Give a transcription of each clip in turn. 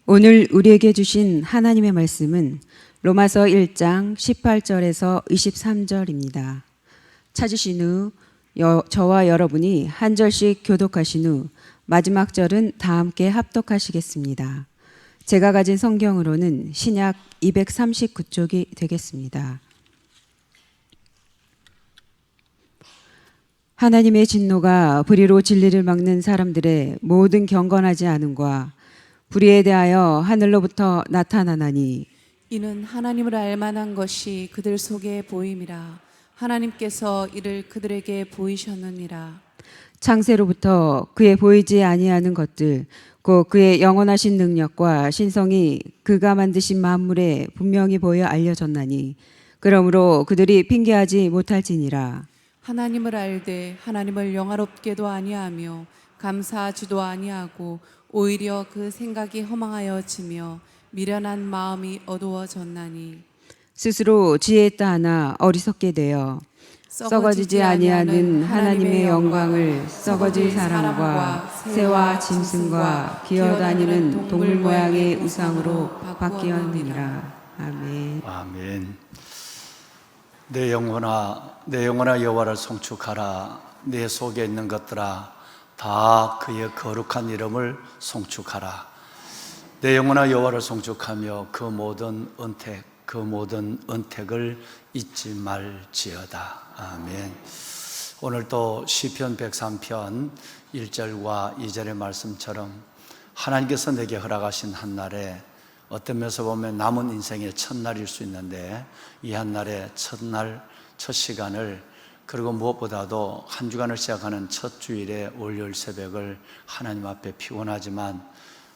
오늘 우리에게 주신 하나님의 말씀은 로마서 1장 18절에서 23절입니다. 찾으신 후 저와 여러분이 한 절씩 교독하신 후 마지막 절은 다 함께 합독하시겠습니다. 제가 가진 성경으로는 신약 239쪽이 되겠습니다. 하나님의 진노가 불의로 진리를 막는 사람들의 모든 경건하지 않음과 불의에 대하여 하늘로부터 나타나나니 이는 하나님을 알만한 것이 그들 속에 보임이라. 하나님께서 이를 그들에게 보이셨느니라. 창세로부터 그의 보이지 아니하는 것들 곧 그의 영원하신 능력과 신성이 그가 만드신 만물에 분명히 보여 알려졌나니 그러므로 그들이 핑계하지 못할지니라. 하나님을 알되 하나님을 영화롭게도 아니하며 감사하지도 아니하고 오히려 그 생각이 허망하여지며 미련한 마음이 어두워졌나니 스스로 지혜 있다 하나 어리석게 되어 썩어지지 아니하는 하나님의 영광을 썩어질 사람과 새와 짐승과 기어다니는 동물 모양의 우상으로 바뀌었느니라. 아멘. 아멘. 내 영혼아 여호와를 송축하라. 내 속에 있는 것들아 다 그의 거룩한 이름을 송축하라. 내 영혼아 여호와를 송축하며 그 모든 은택을 잊지 말지어다. 아멘. 오늘 또 시편 103편 1절과 2절의 말씀처럼 하나님께서 내게 허락하신 한날에 어떤 면에서 보면 남은 인생의 첫날일 수 있는데 이 한날의 첫날, 첫 시간을 그리고 무엇보다도 한 주간을 시작하는 첫 주일의 월요일 새벽을 하나님 앞에 피곤하지만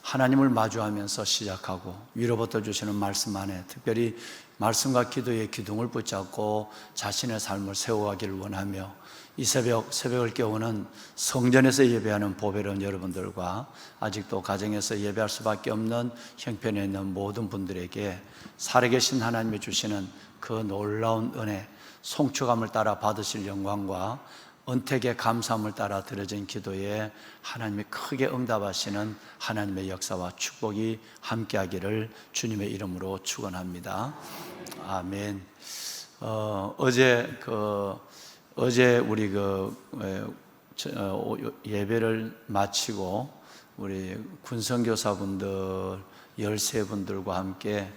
하나님을 마주하면서 시작하고 위로부터 주시는 말씀 안에 특별히 말씀과 기도의 기둥을 붙잡고 자신의 삶을 세워가기를 원하며 이 새벽을 깨우는 성전에서 예배하는 보배로운 여러분들과 아직도 가정에서 예배할 수밖에 없는 형편에 있는 모든 분들에게 살아계신 하나님이 주시는 그 놀라운 은혜, 송축함을 따라 받으실 영광과 은택의 감사함을 따라 드려진 기도에 하나님이 크게 응답하시는 하나님의 역사와 축복이 함께하기를 주님의 이름으로 축원합니다. 아멘. 어제 우리 예배를 마치고 우리 군선교사분들 13분들과 함께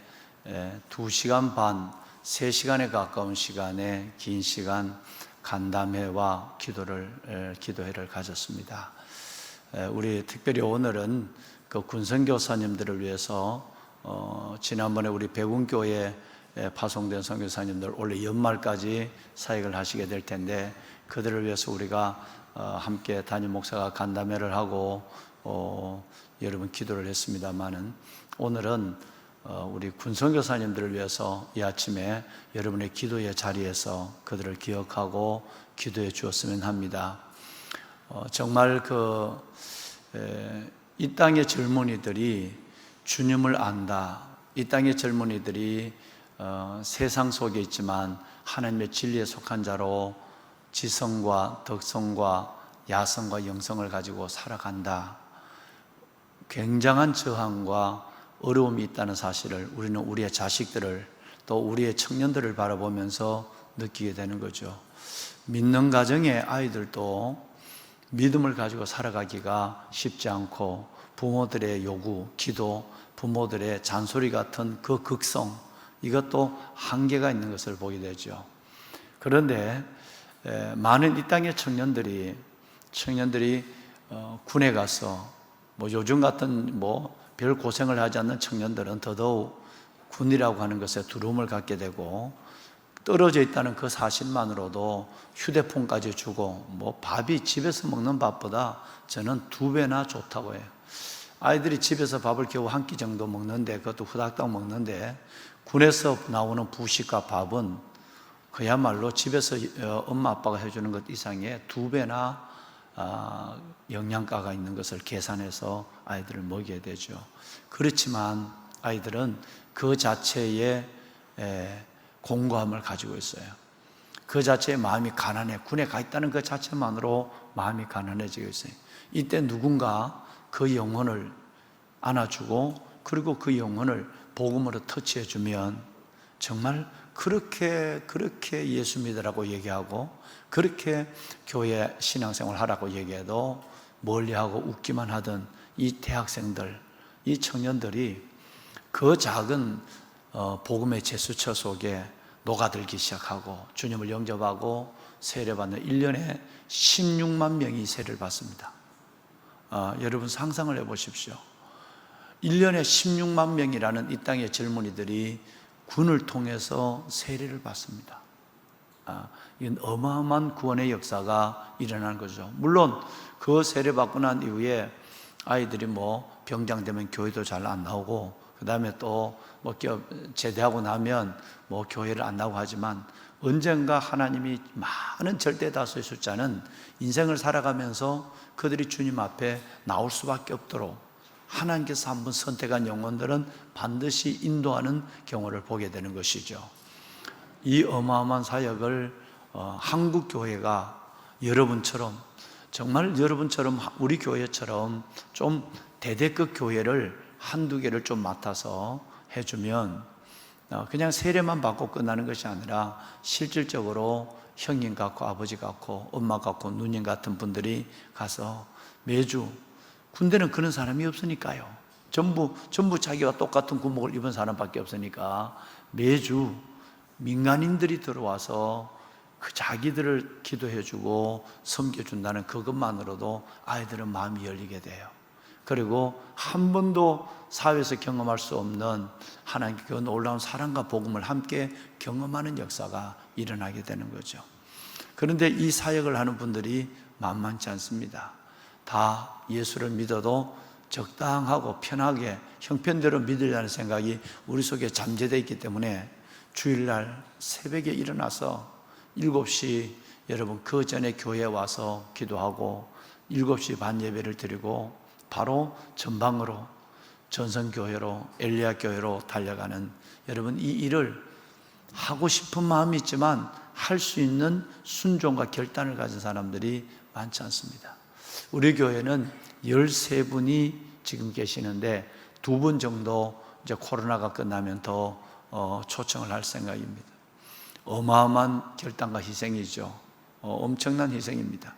2시간 반, 3시간에 가까운 시간에 긴 시간 간담회와 기도회를 가졌습니다. 우리 특별히 오늘은 그 군선교사님들을 위해서 지난번에 우리 백운교회 파송된 선교사님들 올해 연말까지 사역을 하시게 될 텐데 그들을 위해서 우리가 함께 담임 목사가 간담회를 하고 여러분 기도를 했습니다마는 오늘은 우리 군선교사님들을 위해서 이 아침에 여러분의 기도의 자리에서 그들을 기억하고 기도해 주었으면 합니다. 정말 이 땅의 젊은이들이 주님을 안다. 이 땅의 젊은이들이 세상 속에 있지만 하나님의 진리에 속한 자로 지성과 덕성과 야성과 영성을 가지고 살아간다. 굉장한 저항과 어려움이 있다는 사실을 우리는 우리의 자식들을 또 우리의 청년들을 바라보면서 느끼게 되는 거죠. 믿는 가정의 아이들도 믿음을 가지고 살아가기가 쉽지 않고 부모들의 요구, 기도, 부모들의 잔소리 같은 그 극성, 이것도 한계가 있는 것을 보게 되죠. 그런데 많은 이 땅의 청년들이 군에 가서 요즘 같은 별 고생을 하지 않는 청년들은 더더욱 군이라고 하는 것에 두려움을 갖게 되고 떨어져 있다는 그 사실만으로도 휴대폰까지 주고 밥이 집에서 먹는 밥보다 저는 2배나 좋다고 해요. 아이들이 집에서 밥을 겨우 한 끼 정도 먹는데 그것도 후닥닥 먹는데 군에서 나오는 부식과 밥은 그야말로 집에서 엄마 아빠가 해주는 것 이상의 2배나 영양가가 있는 것을 계산해서 아이들을 먹여야 되죠. 그렇지만 아이들은 그 자체의 공고함을 가지고 있어요. 그 자체의 마음이 가난해. 군에 가 있다는 그 자체만으로 마음이 가난해지고 있어요. 이때 누군가 그 영혼을 안아주고 그리고 그 영혼을 복음으로 터치해 주면 정말 그렇게 예수 믿으라고 얘기하고 그렇게 교회 신앙생활 하라고 얘기해도 멀리하고 웃기만 하던 이 대학생들, 이 청년들이 그 작은 복음의 제수처 속에 녹아들기 시작하고 주님을 영접하고 세례받는 1년에 16만 명이 세례를 받습니다. 여러분 상상을 해보십시오. 1년에 16만 명이라는 이 땅의 젊은이들이 군을 통해서 세례를 받습니다. 이건 어마어마한 구원의 역사가 일어나는 거죠. 물론 그 세례 받고 난 이후에 아이들이 뭐 병장되면 교회도 잘 안 나오고 그 다음에 또 뭐 제대하고 나면 뭐 교회를 안 나오고 하지만 언젠가 하나님이 많은 절대 다수의 숫자는 인생을 살아가면서 그들이 주님 앞에 나올 수밖에 없도록 하나님께서 한번 선택한 영혼들은 반드시 인도하는 경우를 보게 되는 것이죠. 이 어마어마한 사역을 한국 교회가 여러분처럼 정말 여러분처럼 우리 교회처럼 좀 대대급 교회를 한두 개를 좀 맡아서 해주면 그냥 세례만 받고 끝나는 것이 아니라 실질적으로 형님 같고 아버지 같고 엄마 같고 누님 같은 분들이 가서 매주, 군대는 그런 사람이 없으니까요. 전부 자기와 똑같은 군복을 입은 사람밖에 없으니까 매주 민간인들이 들어와서 그 자기들을 기도해주고 섬겨준다는 그것만으로도 아이들은 마음이 열리게 돼요. 그리고 한 번도 사회에서 경험할 수 없는 하나님께 그 놀라운 사랑과 복음을 함께 경험하는 역사가 일어나게 되는 거죠. 그런데 이 사역을 하는 분들이 만만치 않습니다. 다 예수를 믿어도 적당하고 편하게 형편대로 믿으려는 생각이 우리 속에 잠재되어 있기 때문에 주일날 새벽에 일어나서 7시 여러분 그 전에 교회에 와서 기도하고 7시 반 예배를 드리고 바로 전방으로 전성교회로 엘리야 교회로 달려가는 여러분 이 일을 하고 싶은 마음이 있지만 할 수 있는 순종과 결단을 가진 사람들이 많지 않습니다. 우리 교회는 13분이 지금 계시는데 2분 정도 이제 코로나가 끝나면 더 초청을 할 생각입니다. 어마어마한 결단과 희생이죠. 엄청난 희생입니다.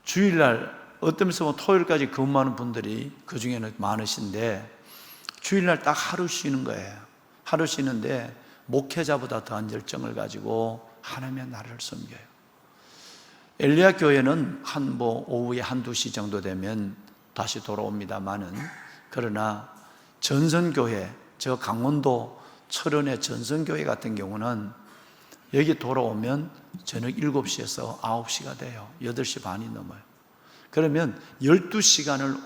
주일날 어떤 면에서 토요일까지 근무하는 분들이 그 중에는 많으신데 주일날 딱 하루 쉬는 거예요. 하루 쉬는데 목회자보다 더한 열정을 가지고 하나님의 나라를 섬겨요. 엘리야 교회는 오후에 1-2시 정도 되면 다시 돌아옵니다만은 그러나 전선교회, 저 강원도 철원의 전선교회 같은 경우는 여기 돌아오면 저녁 7시에서 9시가 돼요. 8시 반이 넘어요. 그러면 12시간을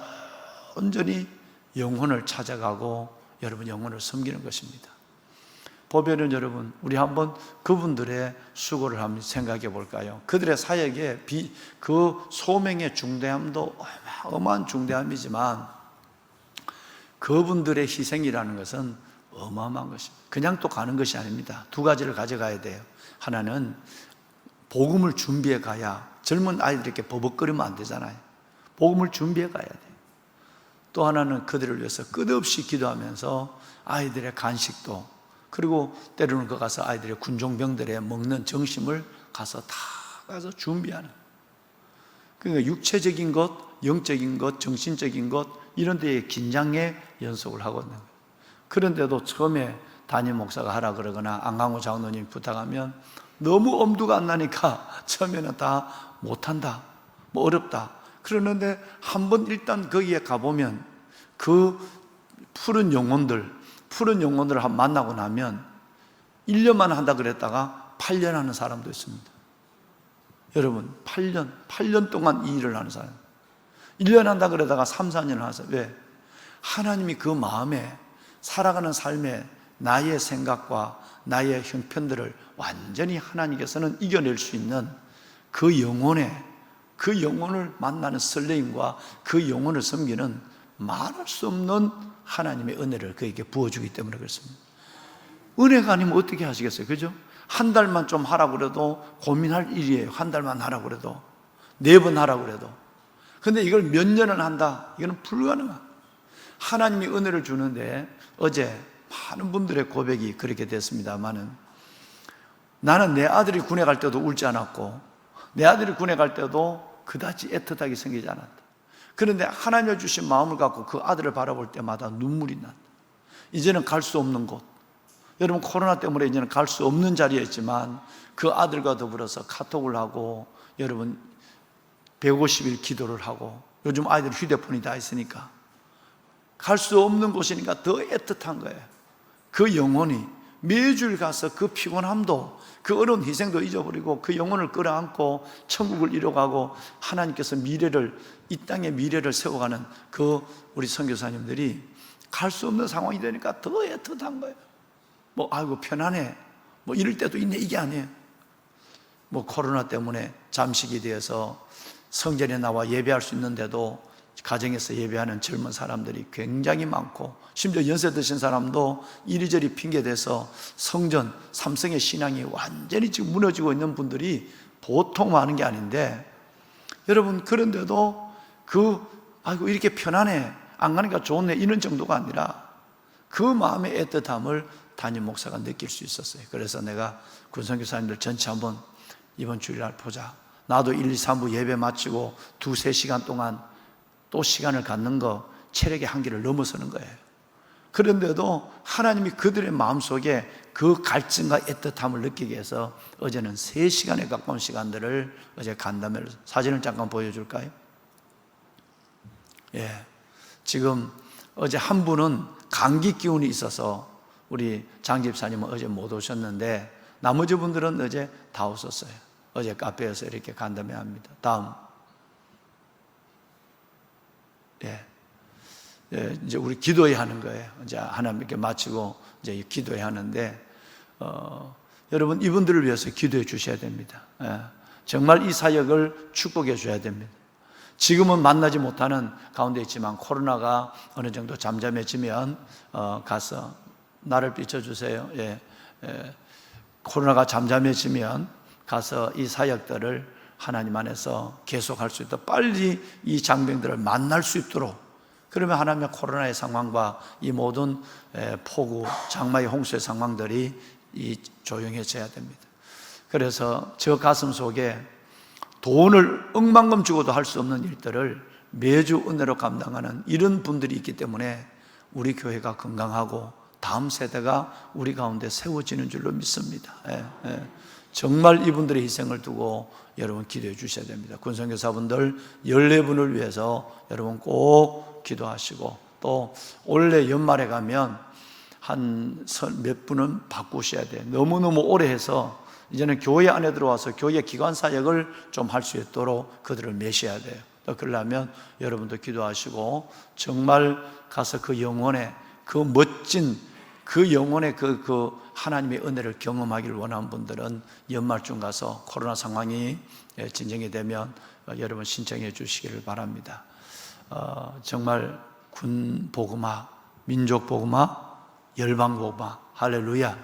온전히 영혼을 찾아가고 여러분 영혼을 섬기는 것입니다. 보면은 여러분 우리 한번 그분들의 수고를 한번 생각해 볼까요? 그들의 사역의 그 소명의 중대함도 어마어마한 중대함이지만 그분들의 희생이라는 것은 어마어마한 것입니다. 그냥 또 가는 것이 아닙니다. 2가지를 가져가야 돼요. 하나는 복음을 준비해 가야 젊은 아이들에게 버벅거리면 안 되잖아요. 복음을 준비해 가야 돼요. 또 하나는 그들을 위해서 끝없이 기도하면서 아이들의 간식도 그리고 때로는 그 가서 아이들의 군종병들의 먹는 정심을 가서 준비하는 그러니까 육체적인 것, 영적인 것, 정신적인 것 이런 데에 긴장의 연속을 하고 있는 거예요. 그런데도 처음에 담임 목사가 하라 그러거나 안강호 장로님 부탁하면 너무 엄두가 안 나니까 처음에는 다 못한다, 뭐 어렵다 그러는데 한번 일단 거기에 가보면 그 푸른 영혼들을 만나고 나면 1년만 한다 그랬다가 8년 하는 사람도 있습니다. 여러분 8년 동안 이 일을 하는 사람 1년 한다 그러다가 3-4년 하세요. 왜? 하나님이 그 마음에 살아가는 삶에 나의 생각과 나의 형편들을 완전히 하나님께서는 이겨낼 수 있는 그 영혼을 만나는 설레임과 그 영혼을 섬기는 말할 수 없는 하나님의 은혜를 그에게 부어주기 때문에 그렇습니다. 은혜가 아니면 어떻게 하시겠어요? 그죠? 한 달만 좀 하라고 그래도 고민할 일이에요. 한 달만 하라고 그래도 4번 하라고 그래도. 근데 이걸 몇 년을 한다? 이거는 불가능한. 하나님이 은혜를 주는데 어제 많은 분들의 고백이 그렇게 됐습니다만은 나는 내 아들이 군에 갈 때도 울지 않았고 내 아들이 군에 갈 때도 그다지 애틋하게 생기지 않았다. 그런데 하나님이 주신 마음을 갖고 그 아들을 바라볼 때마다 눈물이 난다. 이제는 갈 수 없는 곳, 여러분 코로나 때문에 이제는 갈 수 없는 자리에 있지만 그 아들과 더불어서 카톡을 하고 여러분 150일 기도를 하고 요즘 아이들 휴대폰이 다 있으니까 갈 수 없는 곳이니까 더 애틋한 거예요. 그 영혼이 매주일 가서 그 피곤함도 그 어려운 희생도 잊어버리고 그 영혼을 끌어안고 천국을 이뤄가고 하나님께서 미래를 이 땅의 미래를 세워가는 그 우리 선교사님들이 갈 수 없는 상황이 되니까 더 애틋한 거예요. 뭐 아이고 편안해 뭐 이럴 때도 있네 이게 아니에요. 뭐 코로나 때문에 잠식이 되어서 성전에 나와 예배할 수 있는데도 가정에서 예배하는 젊은 사람들이 굉장히 많고 심지어 연세 드신 사람도 이리저리 핑계대서 성전, 삼성의 신앙이 완전히 지금 무너지고 있는 분들이 보통 많은 게 아닌데 여러분 그런데도 아이고 이렇게 편안해 안 가니까 좋네 이런 정도가 아니라 그 마음의 애틋함을 담임 목사가 느낄 수 있었어요. 그래서 내가 군선교사님들 전체 한번 이번 주일날 보자. 나도 1, 2, 3부 예배 마치고 2, 3시간 동안 또 시간을 갖는 거 체력의 한계를 넘어서는 거예요. 그런데도 하나님이 그들의 마음속에 그 갈증과 애틋함을 느끼게 해서 어제는 3시간에 가까운 시간들을 어제 간담회를 사진을 잠깐 보여줄까요? 예, 지금 어제 한 분은 감기 기운이 있어서 우리 장 집사님은 어제 못 오셨는데 나머지 분들은 어제 다 오셨어요. 어제 카페에서 이렇게 간담회 합니다. 다음. 이제 우리 기도해야 하는 거예요. 이제 하나님께 마치고 이제 기도해야 하는데, 여러분 이분들을 위해서 기도해 주셔야 됩니다. 정말 이 사역을 축복해 줘야 됩니다. 지금은 만나지 못하는 가운데 있지만 코로나가 어느 정도 잠잠해지면 가서 나를 비춰주세요. 코로나가 잠잠해지면 가서 이 사역들을 하나님 안에서 계속할 수 있도록 빨리 이 장병들을 만날 수 있도록 그러면 하나님의 코로나의 상황과 이 모든 폭우, 장마의 홍수의 상황들이 조용해져야 됩니다. 그래서 저 가슴 속에 돈을 억만금 주고도 할 수 없는 일들을 매주 은혜로 감당하는 이런 분들이 있기 때문에 우리 교회가 건강하고 다음 세대가 우리 가운데 세워지는 줄로 믿습니다. 정말 이분들의 희생을 두고 여러분 기도해 주셔야 됩니다. 군선교사분들 14분을 위해서 여러분 꼭 기도하시고 또 올해 연말에 가면 한 몇 분은 바꾸셔야 돼요. 너무너무 오래 해서 이제는 교회 안에 들어와서 교회 기관 사역을 좀 할 수 있도록 그들을 메셔야 돼요. 그러려면 여러분도 기도하시고 정말 가서 그 영혼의 그 멋진 그 영혼의 그 하나님의 은혜를 경험하기를 원하는 분들은 연말쯤 가서 코로나 상황이 진정이 되면 여러분 신청해 주시기를 바랍니다. 정말 군 복음화, 민족 복음화, 열방 복음화, 할렐루야.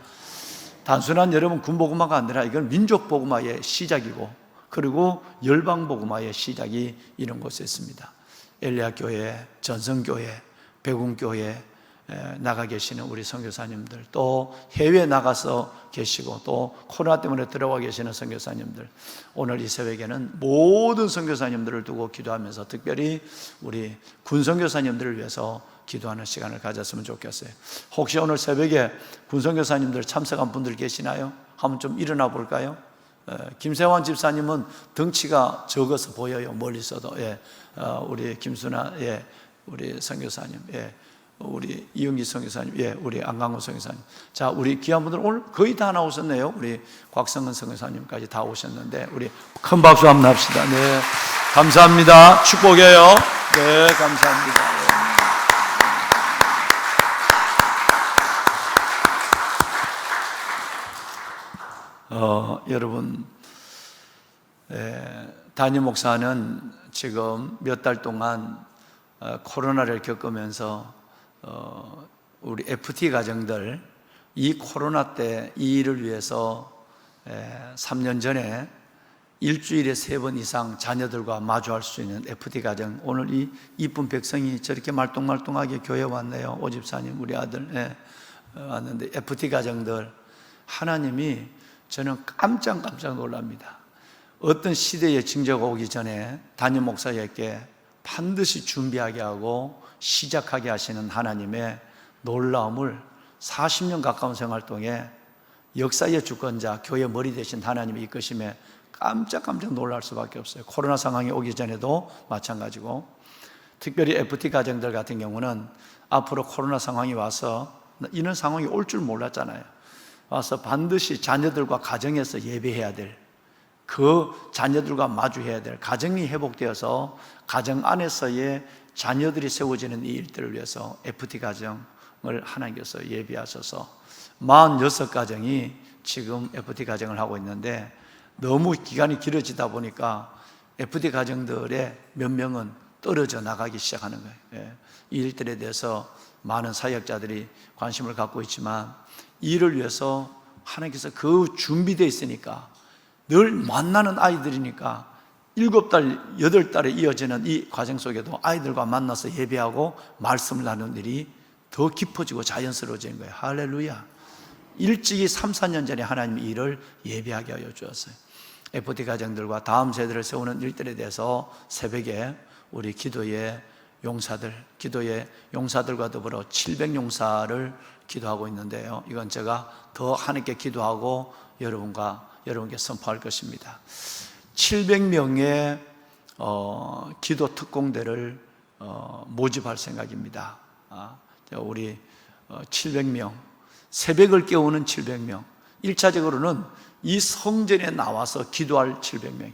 단순한 여러분 군 복음화가 아니라 이건 민족 복음화의 시작이고 그리고 열방 복음화의 시작이 이런 곳에 있습니다. 엘리야 교회, 전성교회, 백운교회 나가 계시는 우리 선교사님들 또 해외에 나가서 계시고 또 코로나 때문에 들어와 계시는 선교사님들 오늘 이 새벽에는 모든 선교사님들을 두고 기도하면서 특별히 우리 군 선교사님들을 위해서 기도하는 시간을 가졌으면 좋겠어요. 혹시 오늘 새벽에 군 선교사님들 참석한 분들 계시나요? 한번 좀 일어나 볼까요? 김세환 집사님은 덩치가 적어서 보여요. 멀리서도. 우리 김순아 우리 선교사님 우리 이영기 선교사님, 우리 안강호 선교사님. 자, 우리 귀한 분들 오늘 거의 다 나오셨네요. 우리 곽성근 선교사님까지 다 오셨는데, 우리 큰 박수 한번 합시다. 네. 감사합니다. 축복해요. 네, 감사합니다. 여러분, 담임 목사는 지금 몇 달 동안 코로나를 겪으면서 우리 FT 가정들 이 코로나 때 이 일을 위해서 3년 전에 일주일에 3번 이상 자녀들과 마주할 수 있는 FT 가정. 오늘 이 이쁜 백성이 저렇게 말똥말똥하게 교회 왔네요. 오집사님, 우리 아들 왔는데 FT 가정들, 하나님이 저는 깜짝 놀랍니다. 어떤 시대의 징조가 오기 전에 담임 목사에게 반드시 준비하게 하고 시작하게 하시는 하나님의 놀라움을 40년 가까운 생활 동에 역사의 주권자, 교회 머리 되신 하나님의 이끄심에 깜짝 놀랄 수밖에 없어요. 코로나 상황이 오기 전에도 마찬가지고, 특별히 FT 가정들 같은 경우는 앞으로 코로나 상황이 와서, 이런 상황이 올 줄 몰랐잖아요. 와서 반드시 자녀들과 가정에서 예배해야 될, 그 자녀들과 마주해야 될, 가정이 회복되어서 가정 안에서의 자녀들이 세워지는 이 일들을 위해서 FT 가정을 하나님께서 예비하셔서 46가정이 지금 FT 가정을 하고 있는데, 너무 기간이 길어지다 보니까 FT 가정들의 몇 명은 떨어져 나가기 시작하는 거예요. 이 일들에 대해서 많은 사역자들이 관심을 갖고 있지만, 이를 위해서 하나님께서 그 준비되어 있으니까, 늘 만나는 아이들이니까 7달, 8달에 이어지는 이 과정 속에도 아이들과 만나서 예배하고 말씀을 나누는 일이 더 깊어지고 자연스러워지는 거예요. 할렐루야. 일찍이 3, 4년 전에 하나님이 이를 예배하게 하여 주었어요. FT 가정들과 다음 세대를 세우는 일들에 대해서 새벽에 우리 기도의 용사들과 더불어 700용사를 기도하고 있는데요, 이건 제가 더 하나님께 기도하고 여러분께 선포할 것입니다. 700명의 기도 특공대를 모집할 생각입니다. 우리 700명, 새벽을 깨우는 700명, 1차적으로는 이 성전에 나와서 기도할 700명이에요.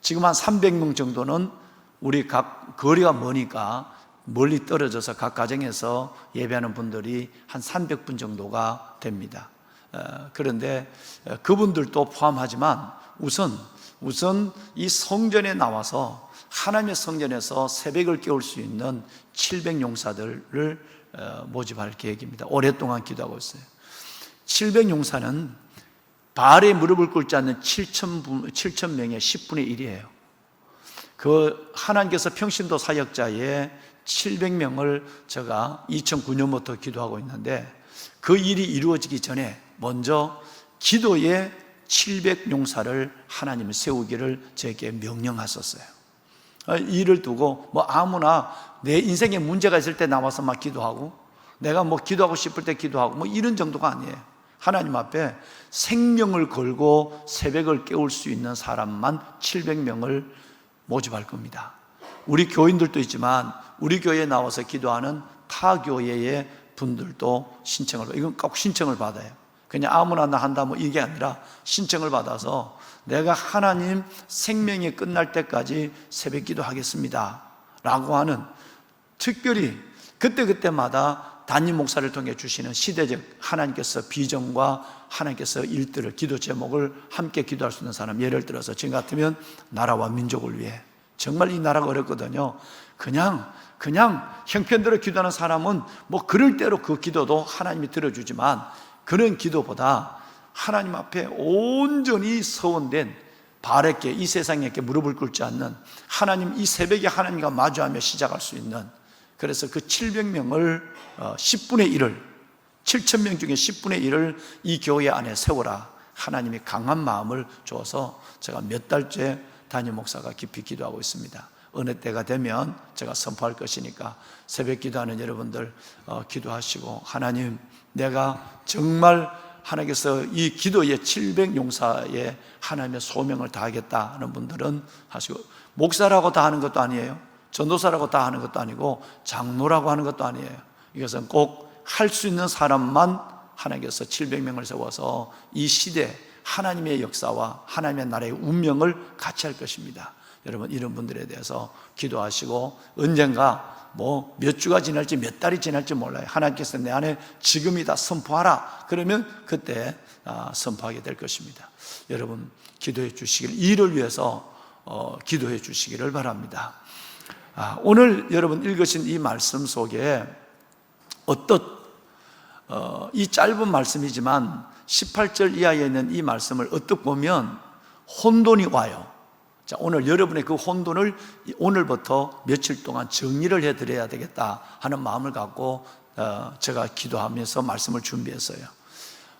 지금 한 300명 정도는 우리 각 거리가 머니까 멀리 떨어져서 각 가정에서 예배하는 분들이 한 300분 정도가 됩니다. 그런데 그분들도 포함하지만 우선 이 성전에 나와서 하나님의 성전에서 새벽을 깨울 수 있는 700용사들을 모집할 계획입니다. 오랫동안 기도하고 있어요. 700용사는 바알에 무릎을 꿇지 않는 7,000명의 10분의 1이에요. 그 하나님께서 평신도 사역자의 700명을 제가 2009년부터 기도하고 있는데, 그 일이 이루어지기 전에 먼저 기도의 700용사를 하나님이 세우기를 저에게 명령하셨어요. 이 일을 두고 아무나 내 인생에 문제가 있을 때 나와서 막 기도하고, 내가 기도하고 싶을 때 기도하고 이런 정도가 아니에요. 하나님 앞에 생명을 걸고 새벽을 깨울 수 있는 사람만 700명을 모집할 겁니다. 우리 교인들도 있지만 우리 교회에 나와서 기도하는 타 교회의 분들도 이건 꼭 신청을 받아요. 그냥 아무나 나 한다 이게 아니라 신청을 받아서 내가 하나님 생명이 끝날 때까지 새벽 기도하겠습니다 라고 하는, 특별히 그때마다 담임 목사를 통해 주시는 시대적 하나님께서 비전과 하나님께서 일들을, 기도 제목을 함께 기도할 수 있는 사람, 예를 들어서 지금 같으면 나라와 민족을 위해, 정말 이 나라가 어렵거든요. 그냥 형편대로 기도하는 사람은 그럴 대로 그 기도도 하나님이 들어주지만, 그런 기도보다 하나님 앞에 온전히 서원된 바알에게, 이 세상에게 무릎을 꿇지 않는 하나님, 이 새벽에 하나님과 마주하며 시작할 수 있는, 그래서 그 700명을 10분의 1을 7,000명 중에 10분의 1을 이 교회 안에 세워라, 하나님이 강한 마음을 주어서 제가 몇 달째 담임 목사가 깊이 기도하고 있습니다. 어느 때가 되면 제가 선포할 것이니까 새벽 기도하는 여러분들 기도하시고, 하나님, 내가 정말 하나님께서 이 기도의 700용사의 하나님의 소명을 다하겠다 하는 분들은 하시고, 목사라고 다 하는 것도 아니에요. 전도사라고 다 하는 것도 아니고 장로라고 하는 것도 아니에요. 이것은 꼭 할 수 있는 사람만 하나님께서 700명을 세워서 이 시대 하나님의 역사와 하나님의 나라의 운명을 같이 할 것입니다. 여러분, 이런 분들에 대해서 기도하시고, 언젠가 몇 주가 지날지 몇 달이 지날지 몰라요. 하나님께서 내 안에 지금이다 선포하라 그러면 그때 선포하게 될 것입니다. 여러분, 기도해 주시길, 이를 위해서 기도해 주시기를 바랍니다. 오늘 여러분 읽으신 이 말씀 속에 이 짧은 말씀이지만 18절 이하에 있는 이 말씀을 어떻게 보면 혼돈이 와요. 자, 오늘 여러분의 그 혼돈을 오늘부터 며칠 동안 정리를 해드려야 되겠다 하는 마음을 갖고 제가 기도하면서 말씀을 준비했어요.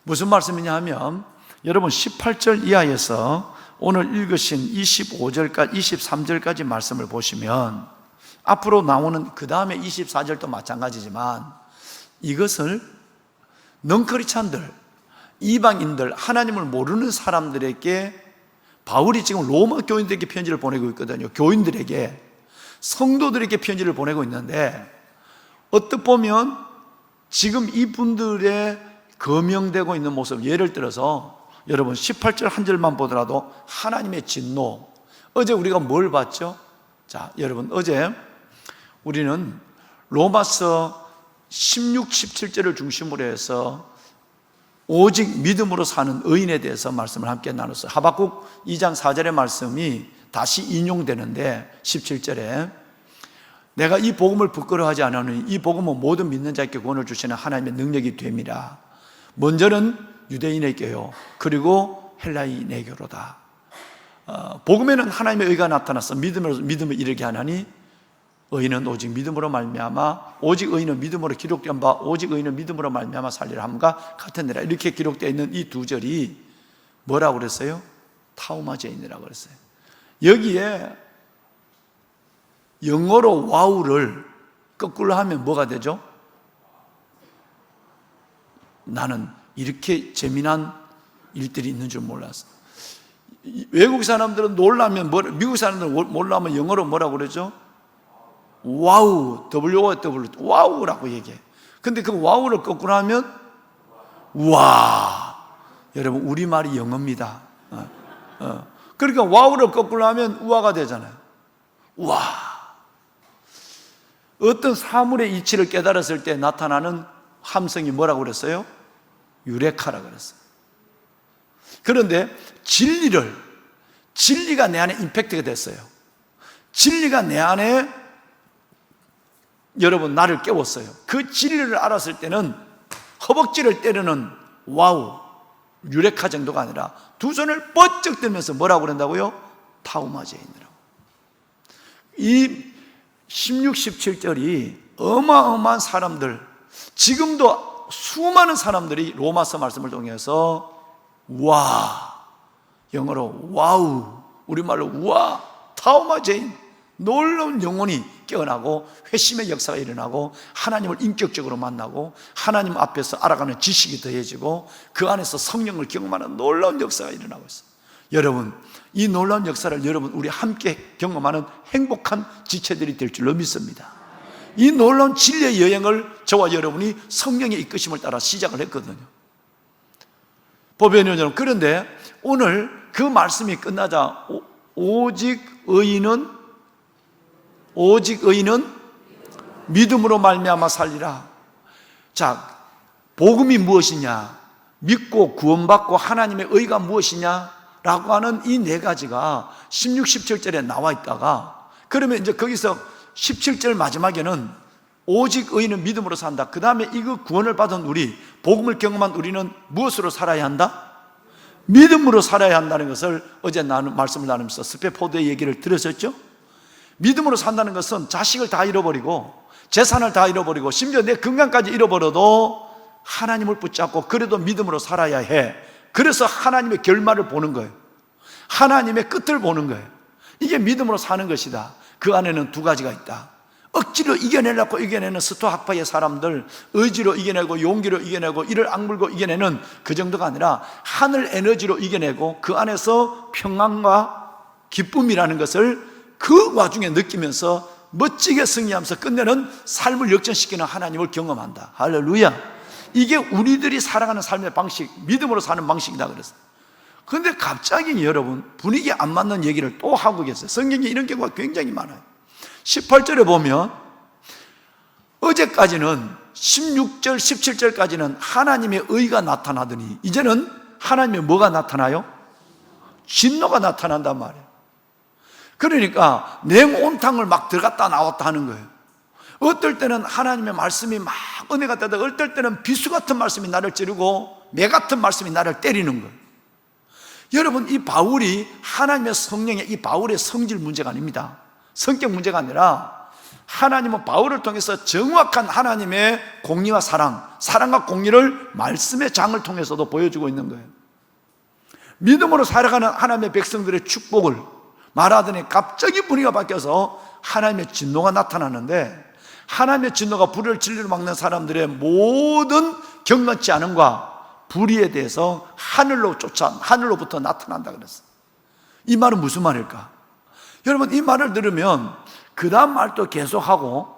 무슨 말씀이냐 하면 여러분 18절 이하에서 오늘 읽으신 25절까지 23절까지 말씀을 보시면 앞으로 나오는 그 다음에 24절도 마찬가지지만 이것을 넝커리찬들, 이방인들, 하나님을 모르는 사람들에게 바울이 지금 로마 교인들에게 편지를 보내고 있거든요. 교인들에게, 성도들에게 편지를 보내고 있는데 어떻게 보면 지금 이분들의 거명되고 있는 모습, 예를 들어서 여러분 18절 한 절만 보더라도 하나님의 진노. 어제 우리가 뭘 봤죠? 자, 여러분 어제 우리는 로마서 16, 17절을 중심으로 해서 오직 믿음으로 사는 의인에 대해서 말씀을 함께 나눴어요. 하박국 2장 4절의 말씀이 다시 인용되는데 17절에 내가 이 복음을 부끄러워하지 않으니 이 복음은 모든 믿는 자에게 구원을 주시는 하나님의 능력이 됨이라. 먼저는 유대인에게요, 그리고 헬라인에게로다. 복음에는 하나님의 의가 나타나서 믿음을 이르게 하나니 의인은 오직 믿음으로 말미암아, 오직 의인은 믿음으로 기록된 바 오직 의인은 믿음으로 말미암아 살리라 함과 같으니라. 이렇게 기록되어 있는 이 두 절이 뭐라고 그랬어요? 타우마제인이라고 그랬어요. 여기에 영어로 와우를 거꾸로 하면 뭐가 되죠? 나는 이렇게 재미난 일들이 있는 줄 몰랐어. 외국 사람들은 놀라면 미국 사람들은 놀라면 영어로 뭐라고 그러죠? 와우, W-O-W, 와우라고 얘기해. 근데 그 와우를 거꾸로 하면 와. 여러분 우리말이 영어입니다. 그러니까 와우를 거꾸로 하면 우화가 되잖아요. 와. 어떤 사물의 이치를 깨달았을 때 나타나는 함성이 뭐라고 그랬어요? 유레카라고 그랬어요. 그런데 진리가 내 안에 임팩트가 됐어요. 진리가 내 안에 여러분 나를 깨웠어요. 그 진리를 알았을 때는 허벅지를 때리는 와우, 유레카 정도가 아니라 두 손을 번쩍 들면서 뭐라고 그런다고요? 타우마제인이라고. 이 16, 17절이 어마어마한 사람들, 지금도 수많은 사람들이 로마서 말씀을 통해서 와, 영어로 와우, 우리말로 와, 타우마제인, 놀라운 영혼이 깨어나고 회심의 역사가 일어나고 하나님을 인격적으로 만나고 하나님 앞에서 알아가는 지식이 더해지고 그 안에서 성령을 경험하는 놀라운 역사가 일어나고 있어요. 여러분, 이 놀라운 역사를 여러분 우리 함께 경험하는 행복한 지체들이 될 줄로 믿습니다. 이 놀라운 진리의 여행을 저와 여러분이 성령의 이끄심을 따라 시작을 했거든요. 보배는 여러분, 그런데 오늘 그 말씀이 끝나자 오직 의인은 믿음으로 말미암아 살리라. 자, 복음이 무엇이냐, 믿고 구원받고 하나님의 의가 무엇이냐라고 하는 이 네 가지가 16, 17절에 나와 있다가, 그러면 이제 거기서 17절 마지막에는 오직 의인은 믿음으로 산다. 그 다음에 이거 구원을 받은 우리, 복음을 경험한 우리는 무엇으로 살아야 한다? 믿음으로 살아야 한다는 것을 어제 말씀을 나누면서 스페포드의 얘기를 들으셨죠? 믿음으로 산다는 것은 자식을 다 잃어버리고 재산을 다 잃어버리고 심지어 내 건강까지 잃어버려도 하나님을 붙잡고 그래도 믿음으로 살아야 해. 그래서 하나님의 결말을 보는 거예요. 하나님의 끝을 보는 거예요. 이게 믿음으로 사는 것이다. 그 안에는 두 가지가 있다. 억지로 이겨내려고 이겨내는 스토학파의 사람들, 의지로 이겨내고 용기로 이겨내고 이를 악물고 이겨내는 그 정도가 아니라 하늘 에너지로 이겨내고 그 안에서 평안과 기쁨이라는 것을 그 와중에 느끼면서 멋지게 승리하면서 끝내는 삶을 역전시키는 하나님을 경험한다. 할렐루야. 이게 우리들이 살아가는 삶의 방식, 믿음으로 사는 방식이다 그랬어요. 그런데 갑자기 여러분 분위기에 안 맞는 얘기를 또 하고 계세요. 성경에 이런 경우가 굉장히 많아요. 18절에 보면 어제까지는 16절, 17절까지는 하나님의 의가 나타나더니 이제는 하나님의 뭐가 나타나요? 진노가 나타난단 말이에요. 그러니까 냉온탕을 막 들어갔다 나왔다 하는 거예요. 어떨 때는 하나님의 말씀이 막 은혜가 되다가 어떨 때는 비수 같은 말씀이 나를 찌르고 매 같은 말씀이 나를 때리는 거예요. 여러분, 이 바울이 하나님의 성령의 이 바울의 성질 문제가 아닙니다. 성격 문제가 아니라 하나님은 바울을 통해서 정확한 하나님의 공의와 사랑과 공의를 말씀의 장을 통해서도 보여주고 있는 거예요. 믿음으로 살아가는 하나님의 백성들의 축복을 말하더니 갑자기 분위기가 바뀌어서 하나님의 진노가 나타나는데, 하나님의 진노가 불의를 진리로 막는 사람들의 모든 경건치 않음과 불의에 대해서 하늘로부터 나타난다 그랬어요. 이 말은 무슨 말일까? 여러분, 이 말을 들으면 그 다음 말도 계속하고,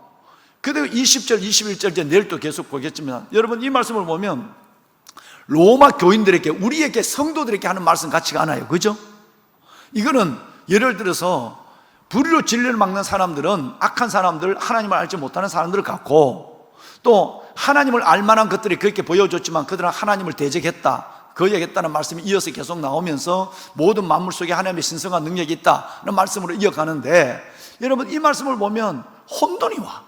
그리고 20절, 21절 이제 내일 또 계속 보겠지만, 여러분 이 말씀을 보면 로마 교인들에게, 우리에게, 성도들에게 하는 말씀 같지가 않아요. 그죠? 이거는 예를 들어서 불의로 진리를 막는 사람들은 악한 사람들, 하나님을 알지 못하는 사람들을 갖고, 또 하나님을 알만한 것들이 그렇게 보여줬지만 그들은 하나님을 대적했다, 거역했다는 말씀이 이어서 계속 나오면서 모든 만물 속에 하나님의 신성한 능력이 있다는 말씀으로 이어가는데, 여러분 이 말씀을 보면 혼돈이 와.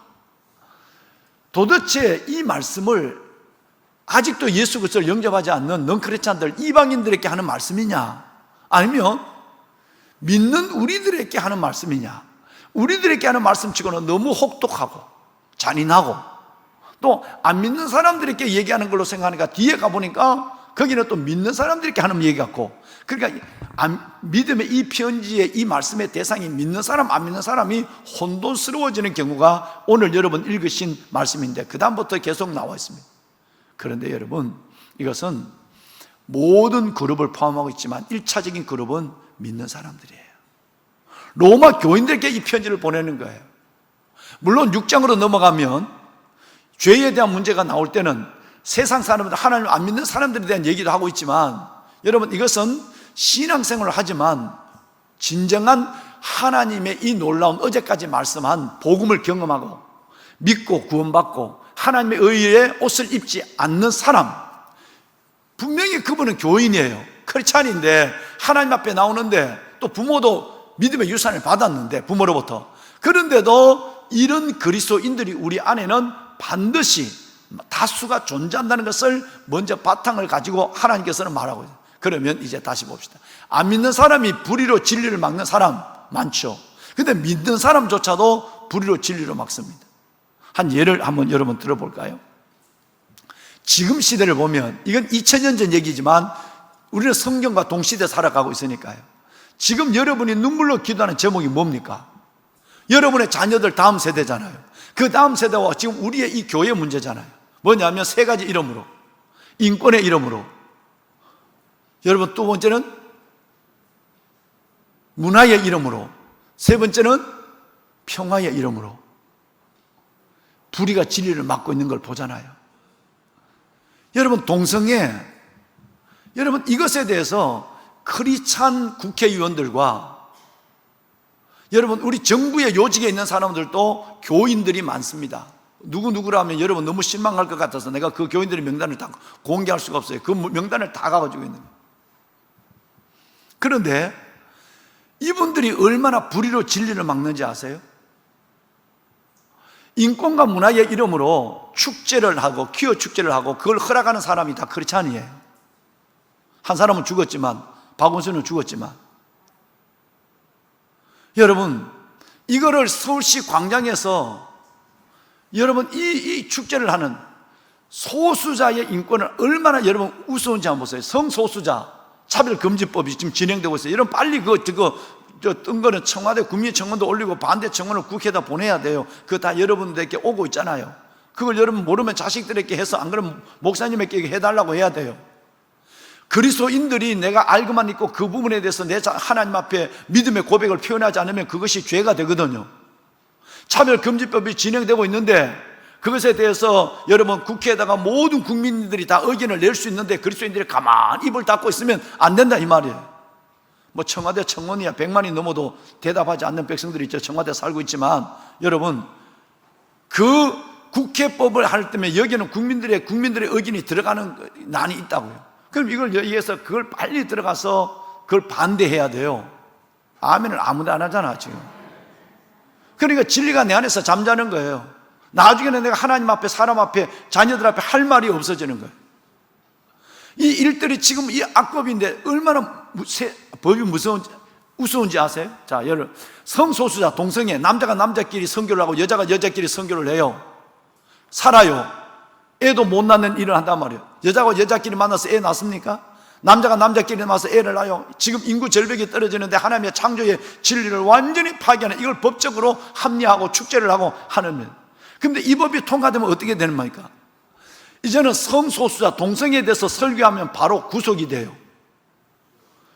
도대체 이 말씀을 아직도 예수 그리스도를 영접하지 않는 넌크리스찬들, 이방인들에게 하는 말씀이냐, 아니면 믿는 우리들에게 하는 말씀이냐? 우리들에게 하는 말씀치고는 너무 혹독하고 잔인하고, 또 안 믿는 사람들에게 얘기하는 걸로 생각하니까 뒤에 가보니까 거기는 또 믿는 사람들에게 하는 얘기 같고, 그러니까 믿음의 이 편지의 이 말씀의 대상이 믿는 사람, 안 믿는 사람이 혼돈스러워지는 경우가 오늘 여러분 읽으신 말씀인데 그 다음부터 계속 나와 있습니다. 그런데 여러분, 이것은 모든 그룹을 포함하고 있지만 1차적인 그룹은 믿는 사람들이에요. 로마 교인들에게 이 편지를 보내는 거예요. 물론 6장으로 넘어가면 죄에 대한 문제가 나올 때는 세상 사람들, 하나님을 안 믿는 사람들에 대한 얘기도 하고 있지만, 여러분 이것은 신앙생활을 하지만 진정한 하나님의 이 놀라운 어제까지 말씀한 복음을 경험하고 믿고 구원받고 하나님의 의에 옷을 입지 않는 사람, 분명히 그분은 교인이에요. 크리스찬인데 하나님 앞에 나오는데, 또 부모도 믿음의 유산을 받았는데 부모로부터, 그런데도 이런 그리스도인들이 우리 안에는 반드시 다수가 존재한다는 것을 먼저 바탕을 가지고 하나님께서는 말하고 있어요. 그러면 이제 다시 봅시다. 안 믿는 사람이 불의로 진리를 막는 사람 많죠. 근데 믿는 사람조차도 불의로 진리로 막습니다. 한 예를 한번 여러분 들어볼까요? 지금 시대를 보면, 이건 2000년 전 얘기지만 우리는 성경과 동시대 살아가고 있으니까요. 지금 여러분이 눈물로 기도하는 제목이 뭡니까? 여러분의 자녀들 다음 세대잖아요. 그 다음 세대와 지금 우리의 이 교회 문제잖아요. 뭐냐면 세 가지 이름으로, 인권의 이름으로, 여러분 두 번째는 문화의 이름으로, 세 번째는 평화의 이름으로 불의가 진리를 막고 있는 걸 보잖아요. 여러분 동성애, 여러분 이것에 대해서 크리스찬 국회의원들과 여러분 우리 정부의 요직에 있는 사람들도 교인들이 많습니다. 누구라면 여러분 너무 실망할 것 같아서 내가 그 교인들의 명단을 다 공개할 수가 없어요. 그 명단을 다 가지고 있는 거예요. 그런데 이분들이 얼마나 불의로 진리를 막는지 아세요? 인권과 문화의 이름으로 축제를 하고 기호 축제를 하고 그걸 허락하는 사람이 다 크리스찬이에요. 한 사람은 죽었지만, 박원순은 죽었지만, 여러분 이거를 서울시 광장에서 여러분 이 축제를 하는 소수자의 인권을 얼마나 여러분 우스운지 한번 보세요. 성소수자 차별금지법이 지금 진행되고 있어요. 여러분 빨리 뜬 거는 청와대 국민청원도 올리고 반대 청원을 국회에다 보내야 돼요. 그거 다 여러분들에게 오고 있잖아요. 그걸 여러분 모르면 자식들에게 해서, 안 그러면 목사님에게 해달라고 해야 돼요. 그리스도인들이 내가 알고만 있고 그 부분에 대해서 내 하나님 앞에 믿음의 고백을 표현하지 않으면 그것이 죄가 되거든요. 차별금지법이 진행되고 있는데 그것에 대해서 여러분 국회에다가 모든 국민들이 다 의견을 낼 수 있는데 그리스도인들이 가만히 입을 닫고 있으면 안 된다 이 말이에요. 뭐 청와대 청원이야 100만이 넘어도 대답하지 않는 백성들이 있죠. 청와대에 살고 있지만 여러분 그 국회법을 할 때면 여기는 국민들의 의견이 들어가는 난이 있다고요. 그럼 이걸 여기에서 그걸 빨리 들어가서 그걸 반대해야 돼요. 아멘을 아무도 안 하잖아 지금. 그러니까 진리가 내 안에서 잠자는 거예요. 나중에는 내가 하나님 앞에, 사람 앞에, 자녀들 앞에 할 말이 없어지는 거예요. 이 일들이 지금 이 악법인데 얼마나 법이 우스운지 아세요? 자, 여러분, 성소수자 동성애, 남자가 남자끼리 성교를 하고 여자가 여자끼리 성교를 해요. 살아요. 애도 못 낳는 일을 한단 말이에요. 여자가 여자끼리 만나서 애 낳습니까? 남자가 남자끼리 만나서 애를 낳아요. 지금 인구 절벽이 떨어지는데 하나님의 창조의 진리를 완전히 파괴하는, 이걸 법적으로 합리화하고 축제를 하고 하는 일. 근데 이 법이 통과되면 어떻게 되는 겁니까? 이제는 성소수자 동성애에 대해서 설교하면 바로 구속이 돼요.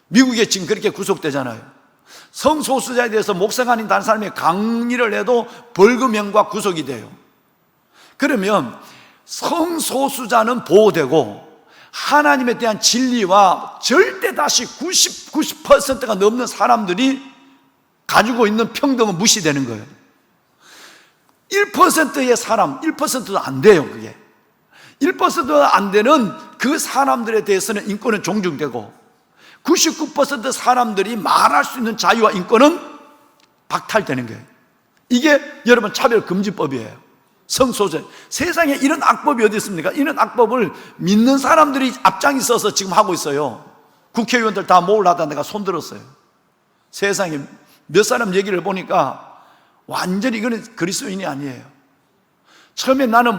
미국에 지금 그렇게 구속되잖아요. 성소수자에 대해서 목사가 아닌 다른 사람이 강의를 해도 벌금형과 구속이 돼요. 그러면 성소수자는 보호되고 하나님에 대한 진리와 절대 다시 90%가 넘는 사람들이 가지고 있는 평등은 무시되는 거예요. 1%의 사람, 1%도 안 돼요. 그게 1%도 안 되는 그 사람들에 대해서는 인권은 존중되고 99% 사람들이 말할 수 있는 자유와 인권은 박탈되는 거예요. 이게 여러분 차별금지법이에요. 성소수자. 세상에 이런 악법이 어디 있습니까? 이런 악법을 믿는 사람들이 앞장이 서서 지금 하고 있어요. 국회의원들 다 모으려다 내가 손들었어요. 세상에 몇 사람 얘기를 보니까 완전히 이거는 그리스도인이 아니에요. 처음에 나는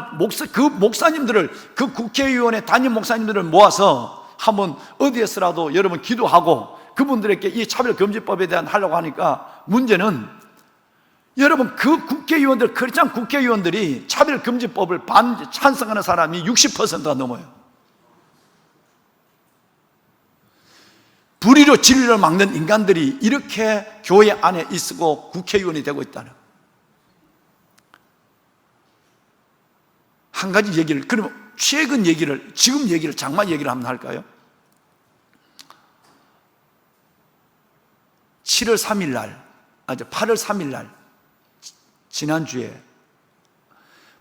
그 목사님들을, 그 국회의원의 담임 목사님들을 모아서 한번 어디에서라도 여러분 기도하고 그분들에게 이 차별금지법에 대한 하려고 하니까 문제는 여러분 그 국회의원들, 크리스찬 국회의원들이 차별금지법을 찬성하는 사람이 60%가 넘어요. 불의로 진리를 막는 인간들이 이렇게 교회 안에 있고 국회의원이 되고 있다는. 한 가지 얘기를, 그러면 최근 얘기를, 지금 얘기를, 장마 얘기를 한번 할까요? 8월 3일 날 지난주에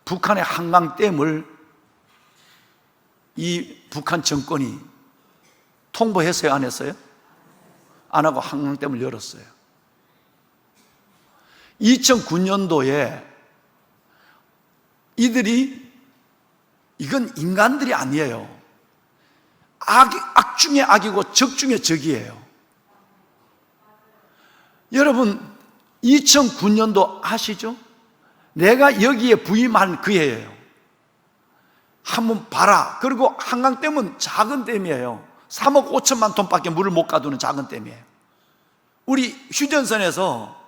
북한의 한강댐을 이 북한 정권이 통보했어요? 안 했어요? 안 하고 한강댐을 열었어요. 2009년도에 이건 인간들이 아니에요. 악 중에 악이고 적 중에 적이에요. 여러분 2009년도 아시죠? 내가 여기에 부임한 그 해예요. 한번 봐라. 그리고 한강댐은 작은 댐이에요. 3억 5천만 톤밖에 물을 못 가두는 작은 댐이에요. 우리 휴전선에서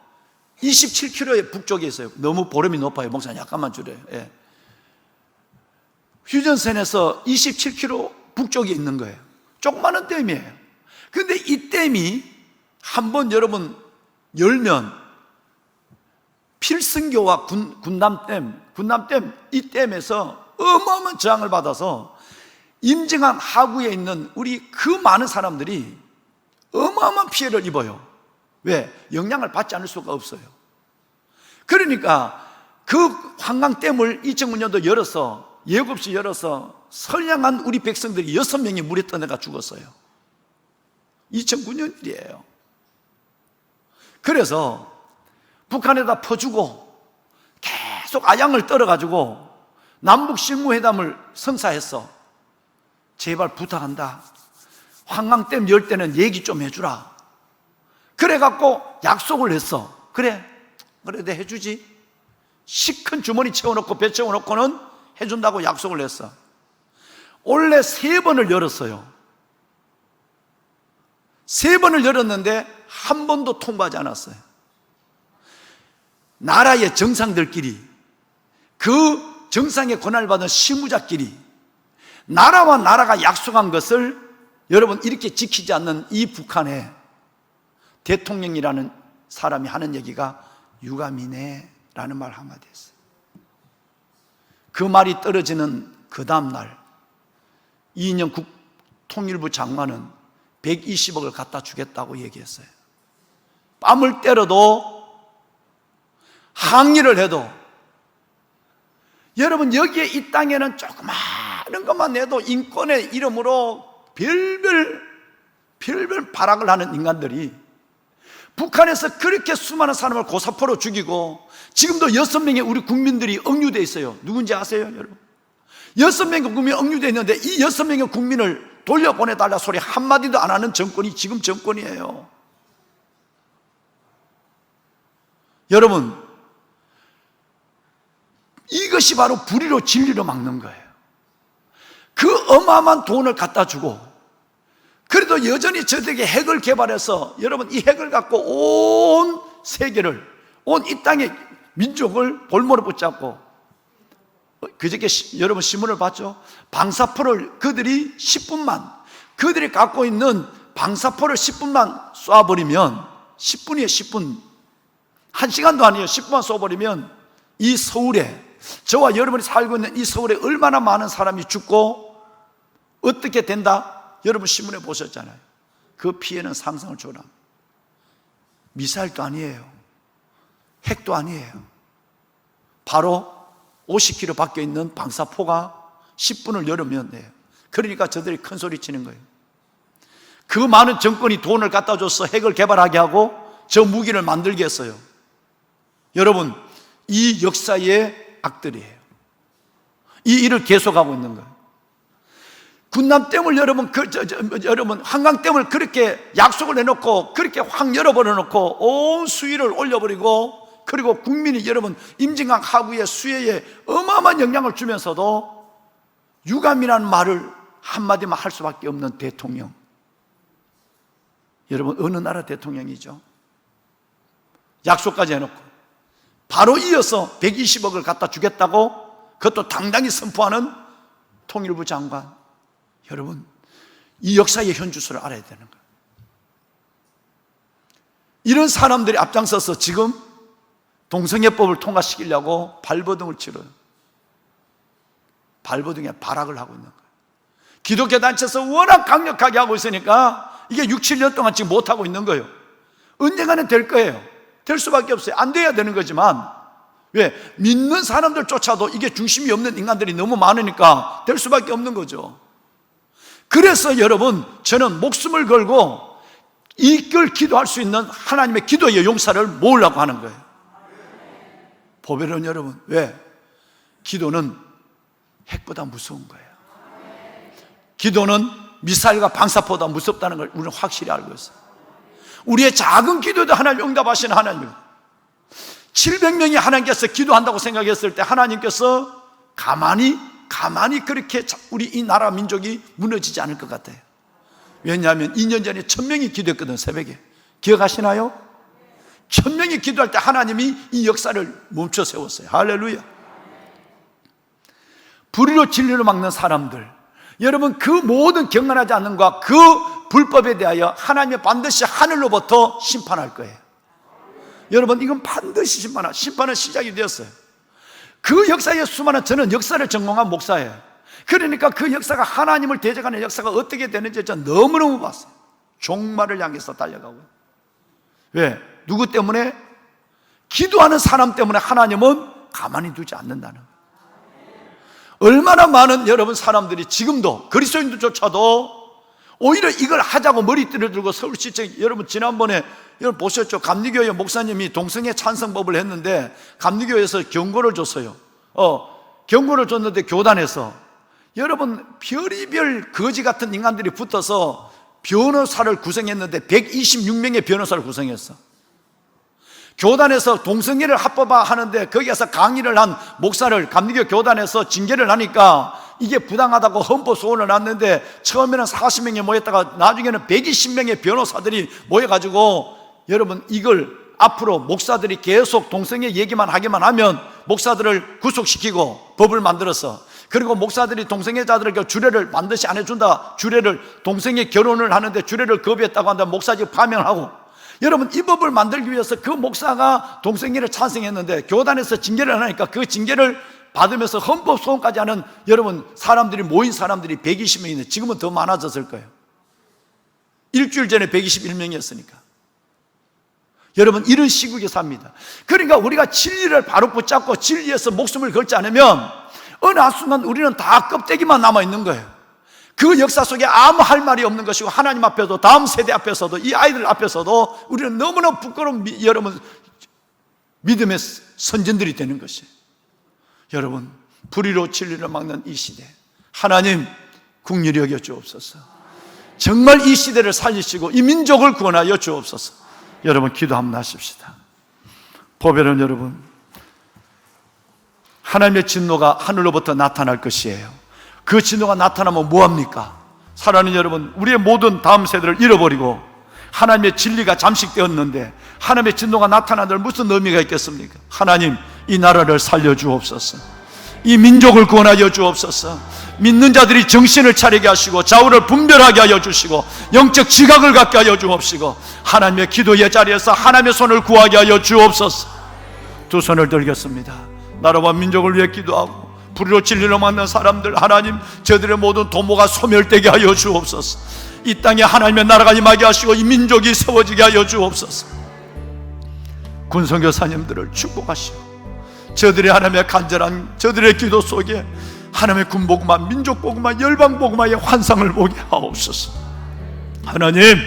27km의 북쪽에 있어요. 너무 보름이 높아요. 목사님 약간만 줄여요. 예. 휴전선에서 27km 북쪽에 있는 거예요. 조그마한 댐이에요. 근데 이 댐이 한번 여러분 열면 필승교와 군남댐 이 댐에서 어마어마한 저항을 받아서 임증한 하구에 있는 우리 그 많은 사람들이 어마어마한 피해를 입어요. 왜? 영향을 받지 않을 수가 없어요. 그러니까 그 한강댐을 2009년도 열어서 예고 없이 열어서 선량한 우리 백성들이 6명이 물에 떠내가 죽었어요. 2009년 일이에요. 그래서 북한에다 퍼주고 계속 아양을 떨어가지고 남북 실무회담을 성사했어. 제발 부탁한다. 한강댐 열 때는 얘기 좀 해주라. 그래갖고 약속을 했어. 그래 내 해주지. 시큰 주머니 채워놓고 배 채워놓고는 해준다고 약속을 했어. 원래 3번을 열었어요. 3번을 열었는데 한 번도 통과하지 않았어요. 나라의 정상들끼리, 그 정상의 권한을 받은 실무자끼리 나라와 나라가 약속한 것을 여러분 이렇게 지키지 않는 이 북한의 대통령이라는 사람이 하는 얘기가 유감이네 라는 말 한마디 했어요. 그 말이 떨어지는 그 다음날 이인영 통일부 장관은 120억을 갖다 주겠다고 얘기했어요. 뺨을 때려도 항의를 해도 여러분 여기에 이 땅에는 조그마한 것만 내도 인권의 이름으로 별별 발악을 하는 인간들이 북한에서 그렇게 수많은 사람을 고사포로 죽이고 지금도 6명의 우리 국민들이 억류되어 있어요. 누군지 아세요 여러분? 6명의 국민이 억류되어 있는데 이 6명의 국민을 돌려보내달라 소리 한마디도 안 하는 정권이 지금 정권이에요. 여러분, 이것이 바로 불의로 진리로 막는 거예요. 그 어마어마한 돈을 갖다 주고, 그래도 여전히 저들에게 핵을 개발해서, 여러분, 이 핵을 갖고 온 세계를, 온 이 땅의 민족을 볼모로 붙잡고, 그저께 여러분 신문을 봤죠? 방사포를 그들이 10분만, 그들이 갖고 있는 방사포를 10분만 쏴버리면, 10분이에요, 10분. 1시간도 아니에요. 10분만 쏘버리면 이 서울에, 저와 여러분이 살고 있는 이 서울에 얼마나 많은 사람이 죽고 어떻게 된다? 여러분 신문에 보셨잖아요. 그 피해는 상상을 초월합니다. 미사일도 아니에요. 핵도 아니에요. 바로 50km 밖에 있는 방사포가 10분을 열으면 돼요. 그러니까 저들이 큰 소리 치는 거예요. 그 많은 정권이 돈을 갖다 줘서 핵을 개발하게 하고 저 무기를 만들게 했어요. 여러분, 이 역사의 악들이에요. 이 일을 계속하고 있는 거예요. 군남댐을 여러분 한강댐을 그렇게 약속을 해놓고 그렇게 확 열어버려 놓고 온 수위를 올려버리고, 그리고 국민이 여러분 임진강 하구의 수해에 어마어마한 영향을 주면서도 유감이라는 말을 한마디만 할 수밖에 없는 대통령. 여러분, 어느 나라 대통령이죠? 약속까지 해놓고 바로 이어서 120억을 갖다 주겠다고 그것도 당당히 선포하는 통일부 장관. 여러분, 이 역사의 현주소를 알아야 되는 거예요. 이런 사람들이 앞장서서 지금 동성애법을 통과시키려고 발버둥을 치러요. 발버둥에 발악을 하고 있는 거예요. 기독교 단체에서 워낙 강력하게 하고 있으니까 이게 6, 7년 동안 지금 못하고 있는 거예요. 언젠가는 될 거예요. 될 수밖에 없어요. 안 돼야 되는 거지만, 왜? 믿는 사람들조차도 이게 중심이 없는 인간들이 너무 많으니까 될 수밖에 없는 거죠. 그래서 여러분, 저는 목숨을 걸고 이걸 기도할 수 있는 하나님의 기도의 용사를 모으려고 하는 거예요. 보배는 여러분, 왜? 기도는 핵보다 무서운 거예요. 기도는 미사일과 방사포보다 무섭다는 걸 우리는 확실히 알고 있어요. 우리의 작은 기도도 하나님 응답하시는 하나님. 700명이 하나님께서 기도한다고 생각했을 때 하나님께서 가만히 그렇게 우리 이 나라 민족이 무너지지 않을 것 같아요. 왜냐하면 2년 전에 1000명이 기도했거든, 새벽에. 기억하시나요? 1000명이 기도할 때 하나님이 이 역사를 멈춰 세웠어요. 할렐루야. 불의로 진리로 막는 사람들, 여러분, 그 모든 경건하지 않는 것과 그 불법에 대하여 하나님이 반드시 하늘로부터 심판할 거예요. 여러분, 이건 반드시 심판은 시작이 되었어요. 그 역사의 수많은, 저는 역사를 전공한 목사예요. 그러니까 그 역사가, 하나님을 대적하는 역사가 어떻게 되는지 저는 너무너무 봤어요. 종말을 향해서 달려가고. 왜? 누구 때문에? 기도하는 사람 때문에 하나님은 가만히 두지 않는다는 거예요. 얼마나 많은 여러분 사람들이 지금도, 그리스도인들조차도 오히려 이걸 하자고 머리띠를 들고 서울시청, 여러분 지난번에 여러분 보셨죠? 감리교회 목사님이 동성애 찬성법을 했는데 감리교회에서 경고를 줬어요. 경고를 줬는데 교단에서, 여러분 별의별 거지 같은 인간들이 붙어서 변호사를 구성했는데 126명의 변호사를 구성했어. 교단에서 동성애를 합법화하는데 거기에서 강의를 한 목사를 감리교 교단에서 징계를 하니까 이게 부당하다고 헌법 소원을 놨는데, 처음에는 40명이 모였다가 나중에는 120명의 변호사들이 모여가지고, 여러분 이걸 앞으로 목사들이 계속 동성애 얘기만 하기만 하면 목사들을 구속시키고 법을 만들어서, 그리고 목사들이 동성애자들에게 주례를 반드시 안 해준다, 주례를, 동성애 결혼을 하는데 주례를 거부했다고 한다면 목사직 파면하고, 여러분 이 법을 만들기 위해서 그 목사가 동성애를 찬성했는데 교단에서 징계를 하니까 그 징계를 받으면서 헌법 소원까지 하는 여러분 사람들이 모인 사람들이 120명인데 지금은 더 많아졌을 거예요. 일주일 전에 121명이었으니까. 여러분 이런 시국에 삽니다. 그러니까 우리가 진리를 바로 붙잡고 진리에서 목숨을 걸지 않으면 어느 한순간 우리는 다 껍데기만 남아있는 거예요. 그 역사 속에 아무 할 말이 없는 것이고, 하나님 앞에도, 다음 세대 앞에서도, 이 아이들 앞에서도 우리는 너무나 부끄러운 여러분 믿음의 선진들이 되는 것이에요. 여러분, 불의로 진리를 막는 이 시대, 하나님 긍휼히 여겨 주옵소서. 정말 이 시대를 살리시고 이 민족을 구원하여 주옵소서. 여러분 기도 한번 하십시다. 보배는 여러분, 하나님의 진노가 하늘로부터 나타날 것이에요. 그 진노가 나타나면 뭐합니까? 사랑하는 여러분, 우리의 모든 다음 세대를 잃어버리고 하나님의 진리가 잠식되었는데 하나님의 진노가 나타나는 무슨 의미가 있겠습니까? 하나님, 이 나라를 살려주옵소서. 이 민족을 구원하여 주옵소서. 믿는 자들이 정신을 차리게 하시고 좌우를 분별하게 하여 주시고 영적 지각을 갖게 하여 주옵시고 하나님의 기도의 자리에서 하나님의 손을 구하게 하여 주옵소서. 두 손을 들겠습니다. 나라와 민족을 위해 기도하고 불의로 진리로 만난 사람들, 하나님, 저들의 모든 도모가 소멸되게 하여 주옵소서. 이 땅에 하나님의 나라가 임하게 하시고 이 민족이 세워지게 하여 주옵소서. 군선교사님들을 축복하시고 저들의 하나님의 간절한 저들의 기도 속에 하나님의 군복음화, 민족복음화, 열방복음화의 환상을 보게 하옵소서. 하나님,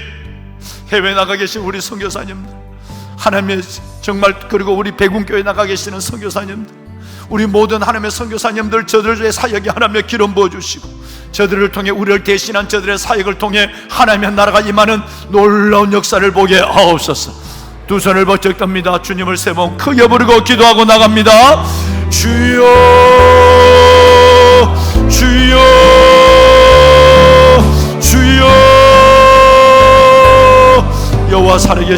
해외에 나가 계신 우리 선교사님들, 하나님의 정말, 그리고 우리 백운교회에 나가 계시는 선교사님들, 우리 모든 하나님의 선교사님들, 저들의 사역에 하나님의 기름 부어주시고 저들을 통해 우리를 대신한 저들의 사역을 통해 하나님의 나라가 임하는 놀라운 역사를 보게 하옵소서. 두 손을 번쩍 듭니다. 주님을 세 번 크게 부르고 기도하고 나갑니다. 주여, 주여, 주여. 여호와 살아계시